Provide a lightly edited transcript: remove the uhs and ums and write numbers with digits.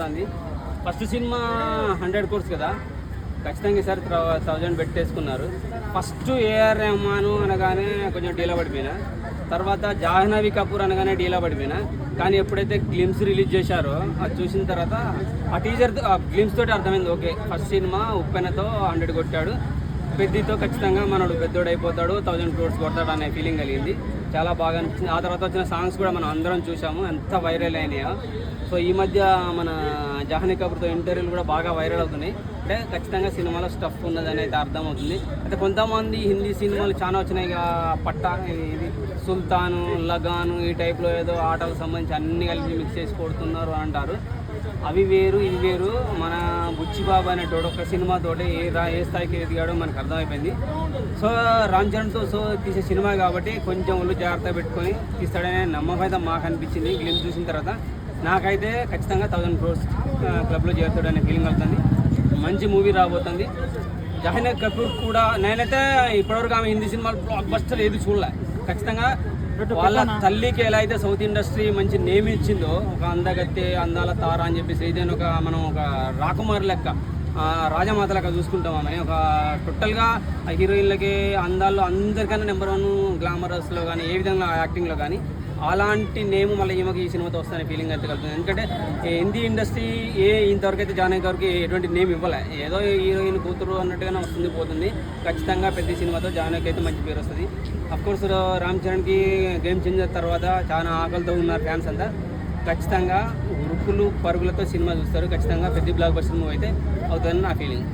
అవుతుంది. First cinema 100 crores కదా, ఖచ్చితంగా ఈసారి 1000 పెట్టేసుకున్నారు. ఫస్ట్ ఏఆర్ రెహమాన్ అనగానే కొంచెం డీలా పడిపోయినా, తర్వాత జాహ్నవి కపూర్ అనగానే డీలా పడిపోయినా. కానీ ఎప్పుడైతే గ్లిమ్స్ రిలీజ్ చేశారో అది చూసిన తర్వాత ఆ టీజర్ గ్లిమ్స్ తోటి అర్థమైంది, ఓకే ఫస్ట్ సినిమా ఉప్పెనతో 100 కొట్టాడు, పెద్దతో ఖచ్చితంగా మనోడు పెద్దోడు అయిపోతాడు, 1000 crores కొడతాడు అనే ఫీలింగ్ కలిగింది. చాలా బాగా అనిపించింది. ఆ తర్వాత వచ్చిన సాంగ్స్ కూడా మనం అందరం చూసాము, ఎంత వైరల్ అయినాయో. సో ఈ మధ్య మన జాహ్నవి కపూర్తో ఇంటర్వ్యూలు కూడా బాగా వైరల్ అవుతున్నాయి. అంటే ఖచ్చితంగా సినిమాలో స్టఫ్ ఉన్నదని అయితే అర్థమవుతుంది. అయితే కొంతమంది హిందీ సినిమాలు చాలా వచ్చినాయి, పట్టా ఇది సుల్తాను, లగాను ఈ టైప్లో ఏదో ఆటలకు సంబంధించి అన్ని కలిపి మిక్స్ చేసి కొడుతున్నారు అంటారు. అవి వేరు ఇవి వేరు. మన బుచ్చిబాబు అనేటోడు ఒక సినిమాతోటి ఏ స్థాయికి ఎదిగాడో మనకు అర్థమైపోయింది. సో రామ్ చరణ్తో తీసే సినిమా కాబట్టి కొంచెం ఒళ్ళు జాగ్రత్త పెట్టుకొని తీస్తాడనే నమ్మకం అయితే మాకు అనిపించింది. ఫిలిం చూసిన తర్వాత నాకైతే ఖచ్చితంగా 1000 crores క్లబ్లో చేరుతాడనే ఫీలింగ్ అవుతుంది. మంచి మూవీ రాబోతుంది. జాహ్నవి కపూర్ కూడా నేనైతే ఇప్పటివరకు ఆమె హిందీ సినిమాలు బ్లాక్ బస్టర్ ఏది చూడలే. ఖచ్చితంగా వాళ్ళ తల్లికి ఎలా అయితే సౌత్ ఇండస్ట్రీ మంచి నేమ్ ఇచ్చిందో, ఒక అందగత్తె అందాల తార అని చెప్పేసి ఏదైనా మనం ఒక రాకుమారి లెక్క, రాజమాత లెక్క చూసుకుంటాం. ఆమె ఒక టోటల్గా హీరోయిన్లకి అందాల్లో అందరికన్నా నెంబర్ 1 గ్లామరస్లో కానీ ఏ విధంగా యాక్టింగ్లో కానీ అలాంటి నేమ్ మళ్ళీ ఈమెకి ఈ సినిమాతో వస్తానే ఫీలింగ్ అయితే కలుగుతుంది. ఎందుకంటే హిందీ ఇండస్ట్రీ ఇంతవరకు అయితే జాహ్నవి గారికి ఎటువంటి నేమ్ ఇవ్వలే, ఏదో హీరోయిన్ కూతురు అన్నట్టుగానే వస్తుంది పోతుంది. ఖచ్చితంగా పెద్ద సినిమాతో జాహ్నవికి అయితే మంచి పేరు వస్తుంది. అఫ్కోర్స్ రామ్ చరణ్కి గేమ్ చేంజర్ తర్వాత చాలా ఆకలితో ఉన్నారు ఫ్యాన్స్ అంతా. ఖచ్చితంగా ఉరుకులు పరుగులతో సినిమా చూస్తారు. ఖచ్చితంగా పెద్ద బ్లాక్ బస్టర్ మూవీ అయితే అవుతుందని నా ఫీలింగ్.